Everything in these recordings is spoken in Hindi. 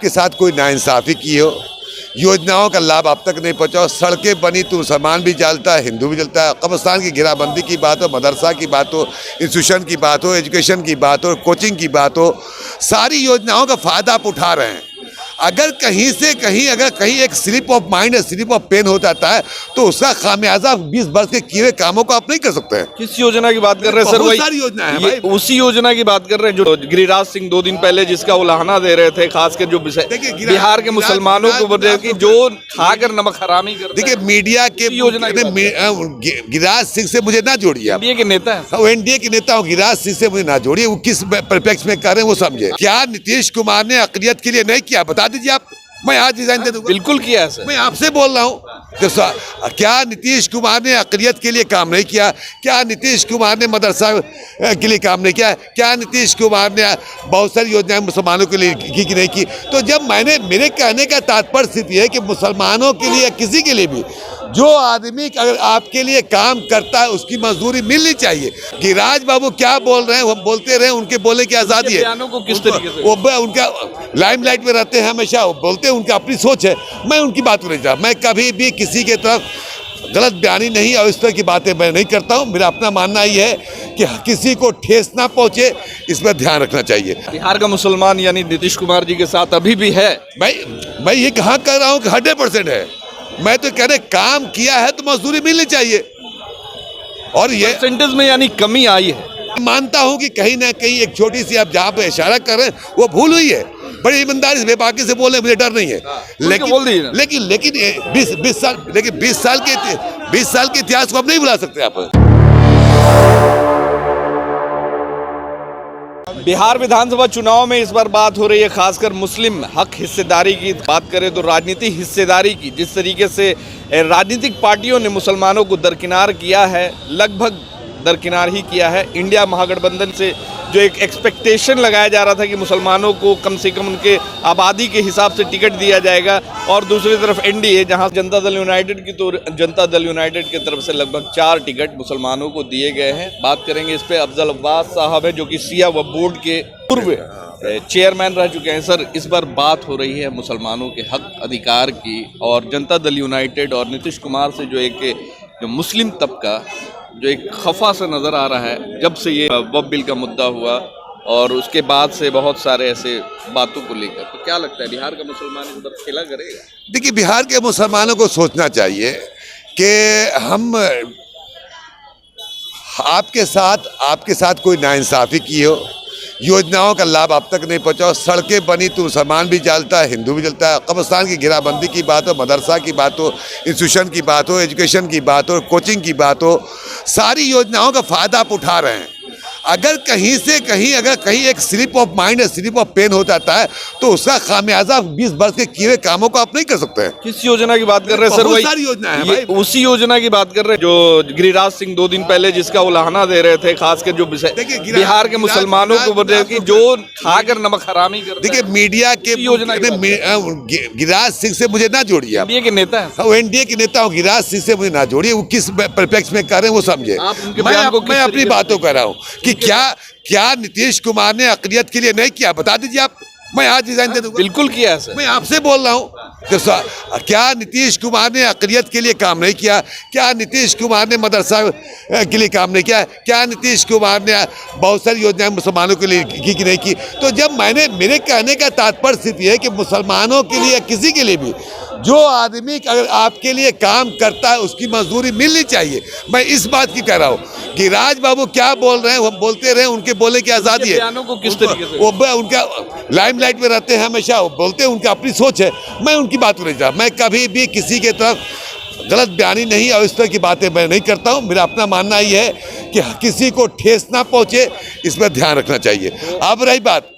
आपके साथ कोई नाइंसाफ़ी की हो, योजनाओं का लाभ आप तक नहीं पहुँचा, सड़कें बनी तो मुसलमान भी जलता है, हिंदू भी जलता है, कब्रिस्तान की घेराबंदी की बात हो, मदरसा की बात हो, इंस्टीट्यूशन की बात हो, एजुकेशन की बात हो, कोचिंग की बात हो, सारी योजनाओं का फ़ायदा आप उठा रहे हैं। अगर कहीं से कहीं अगर कहीं एक slip of mind, slip of pen हो जाता है तो उसका खामियाजा 20 वर्ष के किए हुए कामों को आप नहीं कर सकते हैं। किस योजना की बात कर रहे हैं सर? बहुत सारी योजना है भाई। उसी योजना की बात कर रहे हैं जो गिरिराज सिंह 2 दिन पहले जिसका उलाहना दे रहे थे, खासकर जो बिहार के मुसलमानों को बोल रहे कि जो खाकर नमक हरामी करते हैं। देखिए मीडिया के योजना गिरिराज सिंह से मुझे ना जोड़िए, आप एनडीए के नेता है, वो एनडीए के नेता हो, गिरिराज सिंह से मुझे ना जोड़िए। वो किस परिप्रेक्ष्य में कर रहे हैं वो समझे। क्या नीतीश कुमार ने अक़लियत के लिए नहीं किया? बता दीजिए आप, मैं आज डिजाइन दे दूंगा। बिल्कुल किया है सर, मैं आपसे बोल रहा हूँ तो क्या नीतीश कुमार ने अक़लियत के लिए काम नहीं किया? क्या नीतीश कुमार ने मदरसा के लिए काम नहीं किया? क्या नीतीश कुमार ने बहुत सारी योजनाएं मुसलमानों के लिए की कि नहीं की? तो जब मेरे कहने का तात्पर्य सिर्फ ये है कि मुसलमानों के लिए, किसी के लिए भी, जो आदमी अगर आपके लिए काम करता है उसकी मजदूरी मिलनी चाहिए। गिरिराज बाबू क्या बोल रहे हैं वो बोलते रहे, उनके बोलने की आज़ादी है। को किस तरीके से वो उनका लाइमलाइट में रहते हैं हमेशा, वो बोलते हैं, उनका अपनी सोच है। मैं उनकी बात को नहीं चाहता, मैं कभी भी किसी के तरफ गलत बयानी नहीं और इस तरह की बातें मैं नहीं करता हूँ। मेरा अपना मानना ये है कि किसी को ठेस ना पहुँचे, इस पर ध्यान रखना चाहिए। बिहार का मुसलमान यानी नीतीश कुमार जी के साथ अभी भी है। मैं ये कहाँ कर रहा हूँ कि 100% है। मैं तो कह रहे काम किया है तो मजदूरी मिलनी चाहिए। और ये परसेंटेज में यानी कमी आई है। मानता हूं कि कहीं ना कहीं एक छोटी सी आप जहां पे इशारा कर रहे हैं वो भूल हुई है। बड़ी ईमानदारी से बेबाकी से बोले, मुझे डर नहीं है। लेकिन 20 साल के इतिहास को आप नहीं भुला सकते। आप बिहार विधानसभा चुनाव में इस बार बात हो रही है खासकर मुस्लिम हक हिस्सेदारी की। बात करें तो राजनीतिक हिस्सेदारी की, जिस तरीके से राजनीतिक पार्टियों ने मुसलमानों को दरकिनार किया है, लगभग दरकिनार ही किया है। इंडिया महागठबंधन से जो एक एक्सपेक्टेशन लगाया जा रहा था कि मुसलमानों को कम से कम उनके आबादी के हिसाब से टिकट दिया जाएगा, और दूसरी तरफ एनडीए जहां जनता दल यूनाइटेड की, तो जनता दल यूनाइटेड की तरफ से लगभग 4 टिकट मुसलमानों को दिए गए हैं। बात करेंगे इस पे अफजल अब्बास साहब हैं जो कि सिया व बोर्ड के पूर्व चेयरमैन रह चुके हैं। सर, इस बार बात हो रही है मुसलमानों के हक अधिकार की, और जनता दल यूनाइटेड और नीतीश कुमार से जो मुस्लिम तबका जो एक खफा सा नज़र आ रहा है जब से ये वक्फ बिल का मुद्दा हुआ, और उसके बाद से बहुत सारे ऐसे बातों को लेकर। तो क्या लगता है बिहार का मुसलमान इस बार खेला करेगा? देखिए, बिहार के मुसलमानों को सोचना चाहिए कि हम आपके साथ कोई नाइंसाफ़ी की हो, योजनाओं का लाभ आप तक नहीं पहुँचा, सड़कें बनी तो मुसलमान भी जलता है, हिंदू भी जलता है, कब्रिस्तान की घेराबंदी की बात हो, मदरसा की बात हो, इंस्टीट्यूशन की बात हो, एजुकेशन की बात हो, कोचिंग की बात हो, सारी योजनाओं का फ़ायदा आप उठा रहे हैं। अगर कहीं से कहीं अगर कहीं एक slip of mind, slip of pen हो जाता है तो उसका खामियाजा 20 वर्ष के किए हुए कामों को आप नहीं कर सकते हैं। किस योजना की बात कर रहे हैं सर? बहुत सारी योजना है भाई। उसी योजना की बात कर रहे हैं जो गिरिराज सिंह 2 दिन पहले जिसका उलाहना दे रहे थे, खासकर जो बिहार के मुसलमानों को बोल रहे कि जो खाकर नमक हरामी करते हैं। देखिए मीडिया के गिरिराज सिंह से मुझे ना जोड़िए। आप एनडीए के नेता है, वो एनडीए के नेता हो, गिरिराज सिंह से मुझे ना जोड़िए। वो किस परिप्रेक्ष्य में कर रहे हैं वो समझे। मैं अपनी बातों कर रहा हूँ कि क्या नीतीश कुमार ने अक़लियत के लिए नहीं किया? बता दीजिए आप, मैं आज डिजाइन दे दूंगा। बिल्कुल किया है सर, मैं आपसे बोल रहा हूँ तो क्या नीतीश कुमार ने अक़लियत के लिए काम नहीं किया? क्या नीतीश कुमार ने मदरसा के लिए काम नहीं किया? क्या नीतीश कुमार ने बहुत सारी योजनाएं मुसलमानों के लिए की कि नहीं की? तो जब मेरे कहने का तात्पर्य सिर्फ ये है कि मुसलमानों के लिए, किसी के लिए भी, जो आदमी अगर आपके लिए काम करता है उसकी मजदूरी मिलनी चाहिए। मैं इस बात की कह रहा हूँ। गिरिराज बाबू क्या बोल रहे हैं वो बोलते रहे, उनके बोलने की आज़ादी है। को किस तरीके से वो उनका लाइमलाइट में रहते हैं हमेशा, वो बोलते हैं, उनका अपनी सोच है। मैं उनकी बात को नहीं चाहता, मैं कभी भी किसी के तरफ गलत बयानी नहीं और इस तरह की बातें मैं नहीं करता हूँ। मेरा अपना मानना ये है कि किसी को ठेस ना पहुँचे, इस पर ध्यान रखना चाहिए। अब रही बात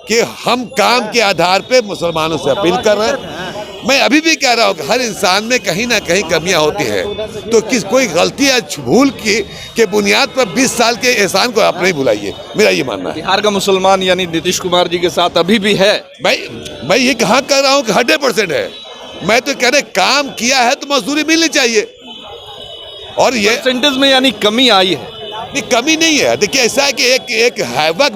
कि हम काम के आधार पे मुसलमानों से अपील कर रहे हैं। मैं अभी भी कह रहा हूँ कि हर इंसान में कहीं ना कहीं कमियां होती हैं, तो कोई गलती या भूल के बुनियाद पर 20 साल के एहसान को आप नहीं भुलाइए। मेरा ये मानना है। बिहार का मुसलमान यानी नीतीश कुमार जी के साथ अभी भी है। मैं ये कहाँ कर रहा हूँ कि 100% है। मैं तो कह रहे काम किया है तो मजदूरी मिलनी चाहिए। और ये परसेंटेज में यानी कमी आई है। नहीं, कमी नहीं है। देखिए ऐसा है कि एक हैवक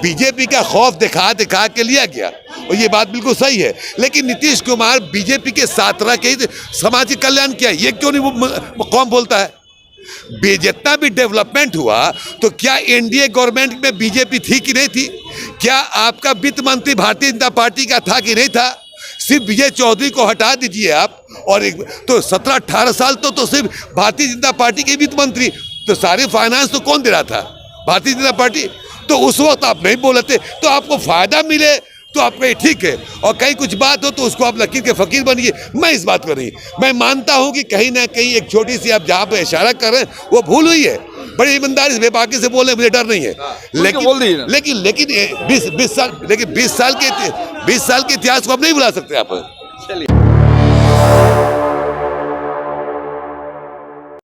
बीजेपी का खौफ दिखा के लिया गया, और ये बात बिल्कुल सही है। लेकिन नीतीश कुमार बीजेपी के साथ रह के समाज के कल्याण किया, ये क्यों नहीं कौन बोलता है? जितना भी डेवलपमेंट हुआ तो क्या एनडीए गवर्नमेंट में बीजेपी थी कि नहीं थी? क्या आपका वित्त मंत्री भारतीय जनता पार्टी का था कि नहीं था? सिर्फ विजय चौधरी को हटा दीजिए आप, और तो 17-18 साल तो सिर्फ भारतीय जनता पार्टी के वित्त मंत्री, तो सारे फाइनेंस तो कौन दे रहा था? भारतीय जनता पार्टी। तो उस वक्त आप नहीं बोले थे, तो आपको फायदा मिले तो आप कहीं ठीक है, और कहीं कुछ बात हो तो उसको आप लकीर के फकीर बनिए। मैं इस बात को नहीं, मैं मानता हूं कि कहीं ना कहीं एक छोटी सी आप जहां पे इशारा कर रहे हैं वो भूल हुई है। बड़ी ईमानदारी से बेबाकी से बोले, मुझे डर नहीं है। लेकिन 20 साल के इतिहास को आप नहीं भुला सकते आप।